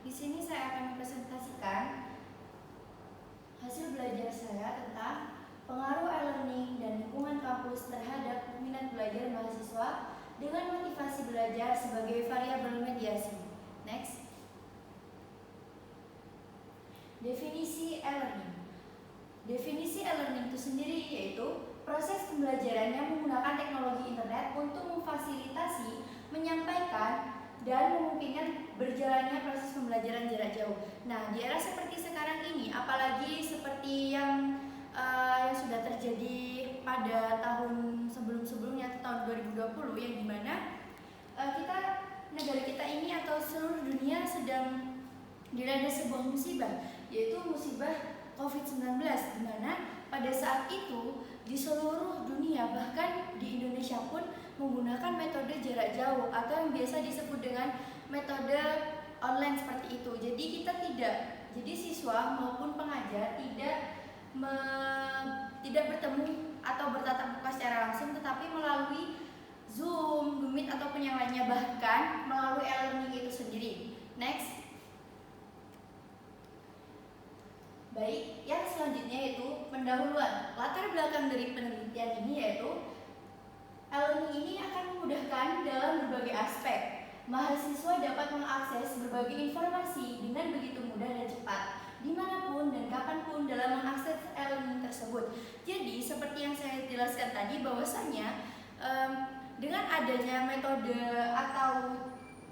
Di sini saya akan mempresentasikan hasil belajar saya tentang pengaruh e-learning dan lingkungan kampus terhadap minat belajar mahasiswa dengan motivasi belajar sebagai variabel mediasi. Next. Definisi e-learning. Definisi e-learning itu sendiri yaitu proses pembelajaran yang menggunakan teknologi internet untuk memfasilitasi, menyampaikan, dan memungkinkan berjalannya proses pembelajaran jarak jauh. Nah, di era seperti sekarang ini, apalagi seperti yang sudah terjadi pada tahun sebelum-sebelumnya, tahun 2020, yang dimana negara kita ini atau seluruh dunia sedang dilanda sebuah musibah, yaitu musibah COVID-19, di mana pada saat itu di seluruh dunia, bahkan di Indonesia pun menggunakan metode jarak jauh atau yang biasa disebut dengan metode online seperti itu. Jadi siswa maupun pengajar tidak bertemu atau bertatap muka secara langsung, tetapi melalui Zoom, Meet ataupun yang lainnya, bahkan melalui e-learning itu sendiri. Next. Baik, yang selanjutnya yaitu pendahuluan. Latar belakang dari penelitian ini yaitu e-learning ini akan memudahkan dalam berbagai aspek. Mahasiswa dapat mengakses berbagai informasi dengan begitu mudah dan cepat, dimanapun dan kapanpun dalam mengakses e-learning tersebut. Jadi seperti yang saya jelaskan tadi, bahwasanya dengan adanya metode atau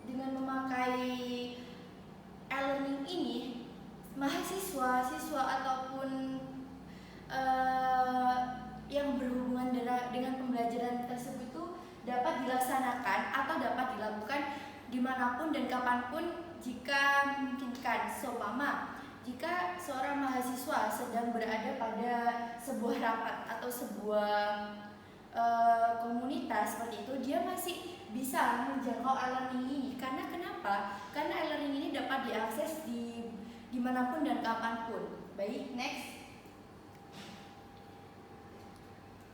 dengan memakai e-learning ini, mahasiswa, siswa ataupun yang berhubungan dengan pembelajaran tersebut itu dapat dilaksanakan atau dapat dilakukan dimanapun dan kapanpun jika memungkinkan. Seumpama jika seorang mahasiswa sedang berada pada sebuah rapat atau sebuah komunitas seperti itu, dia masih bisa menjangkau e-learning ini. Karena kenapa? Karena e-learning ini dapat diakses dimanapun dan kapanpun. Baik, next.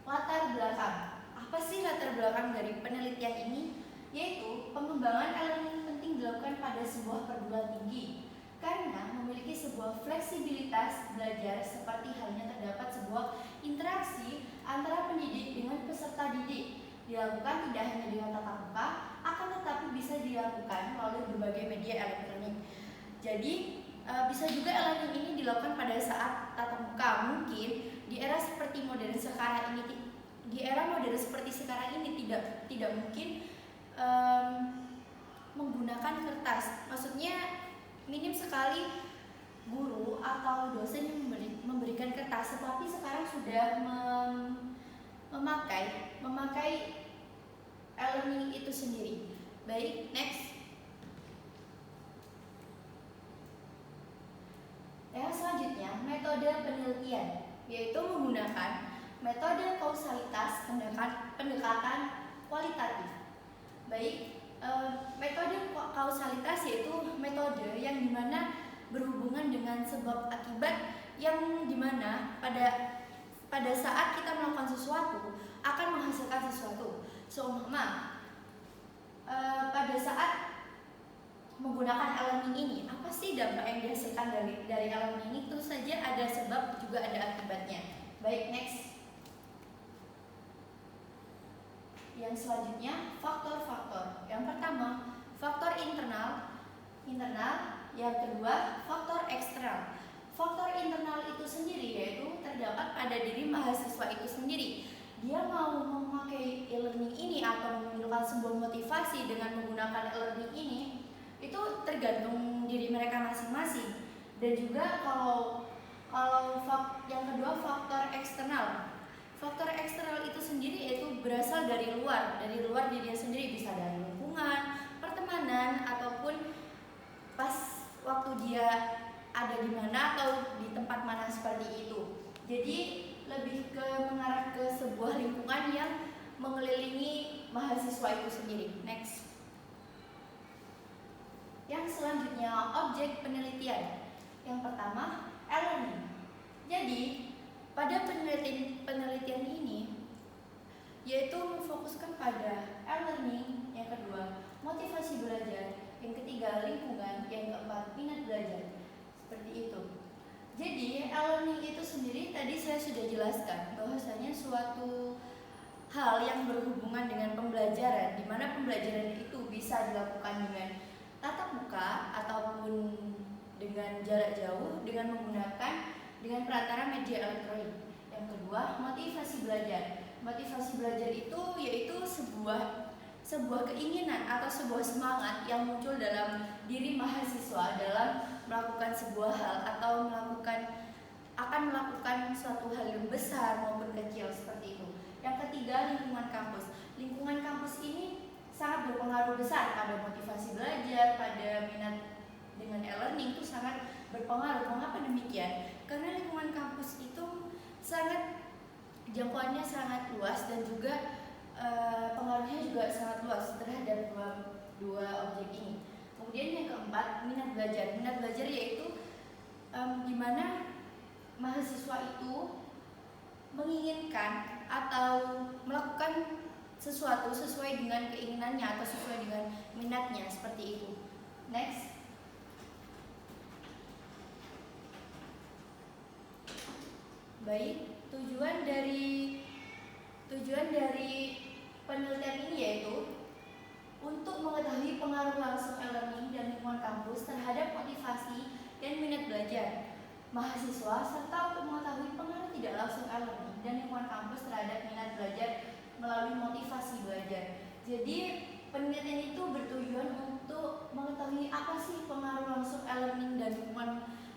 Latar belakang. Apa sih latar belakang dari penelitian ini? Yaitu pengembangan e-learning penting dilakukan pada sebuah perguruan tinggi karena memiliki sebuah fleksibilitas belajar, seperti halnya terdapat sebuah interaksi antara pendidik dengan peserta didik. Dilakukan tidak hanya dengan tatap muka, akan tetapi bisa dilakukan melalui berbagai media elektronik. Jadi bisa juga e-learning ini dilakukan pada saat tatap muka. Mungkin di era modern seperti sekarang ini tidak mungkin menggunakan kertas. Maksudnya minim sekali guru atau dosen yang memberikan kertas, tetapi sekarang sudah memakai e-learning itu sendiri. Baik, next. Yang selanjutnya, metode penelitian, yaitu menggunakan metode kausalitas, pendekatan kualitatif. Baik, metode kausalitas yaitu metode yang dimana berhubungan dengan sebab akibat, yang dimana pada saat kita melakukan sesuatu akan menghasilkan sesuatu. Seumpama pada saat menggunakan e-learning ini, apa sih dampak yang dihasilkan dari e-learning ini? Tentu saja ada sebab juga ada akibatnya. Baik, next. Yang selanjutnya, faktor-faktor. Yang pertama, faktor internal. Yang kedua, faktor eksternal. Faktor internal itu sendiri yaitu terdapat pada diri mahasiswa itu sendiri. Dia mau memakai e-learning ini atau menimbulkan sebuah motivasi dengan menggunakan e-learning ini, itu tergantung diri mereka masing-masing. Dan juga kalau yang kedua, faktor eksternal. Faktor eksternal itu sendiri yaitu berasal dari luar dirinya sendiri, bisa dari lingkungan, pertemanan, ataupun pas waktu dia ada di mana atau di tempat mana seperti itu. Jadi lebih mengarah ke sebuah lingkungan yang mengelilingi mahasiswa itu sendiri. Next. Yang selanjutnya, objek penelitian. Yang pertama, e-learning. Jadi pada penelitian ini yaitu memfokuskan pada e-learning. Yang kedua, motivasi belajar. yang ketiga lingkungan, yang keempat minat belajar. Seperti itu. Jadi e-learning itu sendiri tadi saya sudah jelaskan bahwasanya suatu hal yang berhubungan dengan pembelajaran, di mana pembelajaran itu bisa dilakukan dengan tatap muka ataupun dengan jarak jauh dengan perantara media elektronik. Yang kedua, motivasi belajar. Motivasi belajar itu yaitu sebuah keinginan atau sebuah semangat yang muncul dalam diri mahasiswa dalam melakukan sebuah hal atau akan melakukan suatu hal yang besar maupun kecil seperti itu. Yang ketiga, lingkungan kampus. Lingkungan kampus ini sangat berpengaruh besar pada motivasi belajar, pada minat dengan e-learning itu sangat berpengaruh. Mengapa demikian? Karena lingkungan kampus itu jangkauannya sangat luas dan juga pengaruhnya juga sangat luas terhadap dua objek ini. Kemudian yang keempat, minat belajar. Minat belajar yaitu di mana mahasiswa itu menginginkan atau melakukan sesuatu sesuai dengan keinginannya atau sesuai dengan minatnya, seperti itu. Next. Baik, tujuan dari penelitian ini yaitu untuk mengetahui pengaruh langsung e-learning dan lingkungan kampus terhadap motivasi dan minat belajar mahasiswa, serta untuk mengetahui pengaruh tidak langsung e-learning dan lingkungan kampus terhadap minat belajar melalui motivasi belajar. Jadi penelitian itu bertujuan untuk mengetahui apa sih pengaruh langsung e-learning dan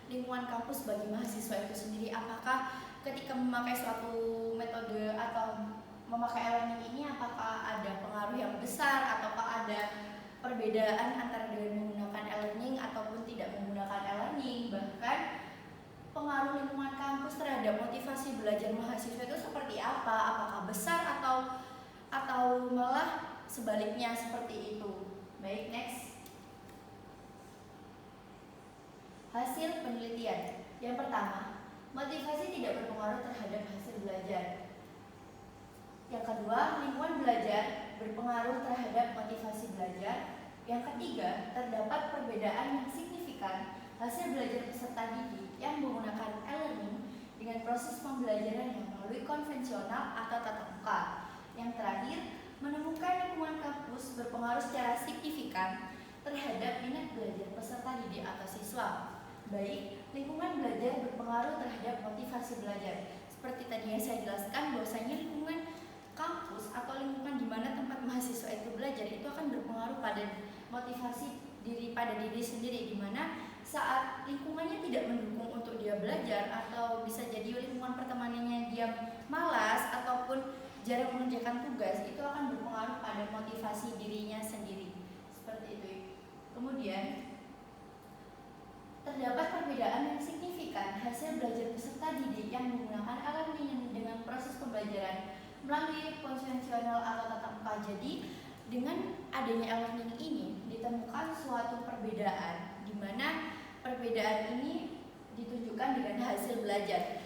lingkungan kampus bagi mahasiswa itu sendiri. Apakah ketika memakai suatu metode atau memakai e-learning ini, apakah ada pengaruh yang besar ataukah ada perbedaan antara dengan menggunakan e-learning ataupun tidak menggunakan e-learning. Bahkan pengaruh lingkungan kampus terhadap motivasi belajar mahasiswa itu seperti apa? Apakah besar atau malah sebaliknya seperti itu. Baik, next. Hasil penelitian. Yang pertama, motivasi tidak berpengaruh terhadap hasil belajar. Yang kedua, lingkungan belajar berpengaruh terhadap motivasi belajar. Yang ketiga, terdapat perbedaan yang signifikan hasil belajar peserta didik yang menggunakan e-learning dengan proses pembelajaran yang melalui konvensional atau tatap muka. Yang terakhir, menemukan lingkungan kampus berpengaruh secara signifikan terhadap minat belajar peserta didik atau siswa. Baik, lingkungan belajar berpengaruh terhadap motivasi belajar. Seperti tadi yang saya jelaskan, bahwasanya lingkungan kampus atau lingkungan di mana tempat mahasiswa itu belajar itu akan berpengaruh pada motivasi pada diri sendiri, di mana saat lingkungannya tidak mendukung untuk dia belajar atau bisa jadi lingkungan pertemanannya dia malas ataupun jarang mengerjakan tugas, itu akan berpengaruh pada motivasi dirinya sendiri. Seperti itu. Kemudian terdapat perbedaan yang signifikan hasil belajar peserta didik yang menggunakan e-learning dengan proses pembelajaran melalui konvensional atau tatap muka. Jadi dengan adanya e-learning ini ditemukan suatu perbedaan, di mana perbedaan ini ditunjukkan dengan hasil belajar.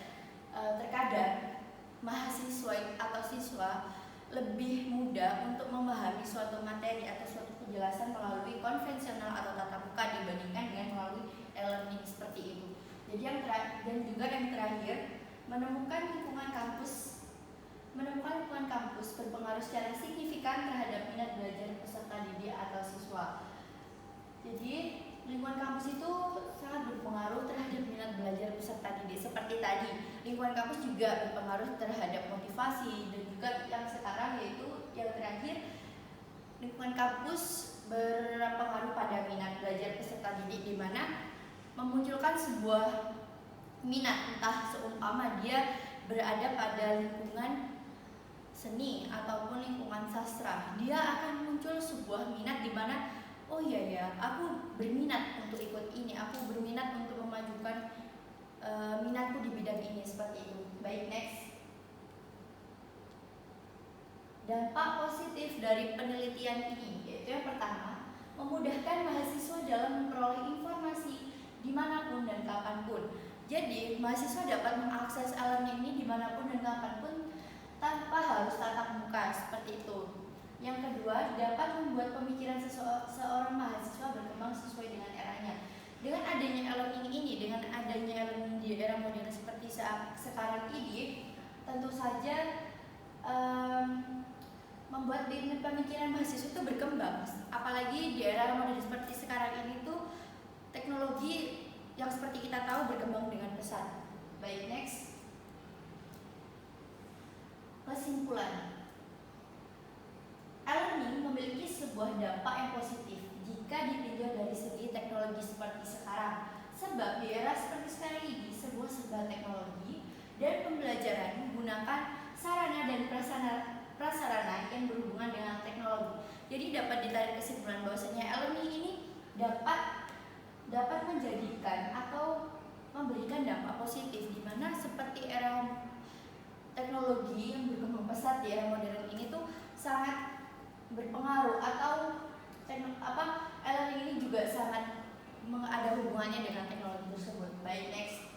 Terkadang mahasiswa atau siswa lebih mudah untuk memahami suatu materi atau suatu penjelasan melalui konvensional atau tatap muka dibandingkan dengan melalui e-learning seperti itu. Jadi dan juga yang terakhir, menemukan lingkungan kampus berpengaruh secara signifikan terhadap minat belajar peserta didik atau siswa. Jadi lingkungan kampus itu sangat berpengaruh terhadap minat belajar peserta didik. Seperti tadi, lingkungan kampus juga berpengaruh terhadap motivasi, dan juga yang sekarang yaitu yang terakhir, lingkungan kampus berpengaruh pada minat belajar peserta didik, di mana memunculkan sebuah minat, entah seumpama dia berada pada lingkungan seni ataupun lingkungan sastra, dia akan muncul sebuah minat di mana oh iya ya, aku berminat untuk ikut ini, aku berminat untuk memajukan minatku di bidang ini, seperti itu. Baik, next. Dampak positif dari penelitian ini yaitu yang pertama, memudahkan mahasiswa dalam memperoleh informasi dimanapun dan kapanpun. Jadi mahasiswa dapat mengakses e-learning ini dimanapun dan kapanpun tanpa harus tatap muka, seperti itu. Yang kedua, dapat membuat pemikiran seorang mahasiswa berkembang sesuai dengan eranya. Dengan adanya e-learning ini, dengan adanya e-learning di era modern seperti sekarang ini, tentu saja membuat pemikiran mahasiswa itu berkembang. Apalagi di era modern seperti sekarang ini tuh teknologi yang seperti kita tahu berkembang dengan pesat. Baik, next. Kesimpulan. E-learning memiliki sebuah dampak yang positif jika ditinjau dari segi teknologi seperti sekarang. Sebab di era seperti sekarang ini, sebuah serba teknologi dan pembelajaran menggunakan sarana dan prasarana yang berhubungan dengan teknologi. Jadi dapat ditarik kesimpulan bahwasanya e-learning ini dapat menjadikan atau memberikan dampak positif, di mana seperti era teknologi yang berkembang pesat di era modern ini tuh sangat berpengaruh, atau e-learning ini juga sangat ada hubungannya dengan teknologi tersebut. Baik, next.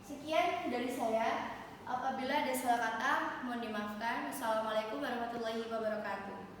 Sekian dari saya. Apabila ada salah kata, mohon dimaafkan. Assalamualaikum warahmatullahi wabarakatuh.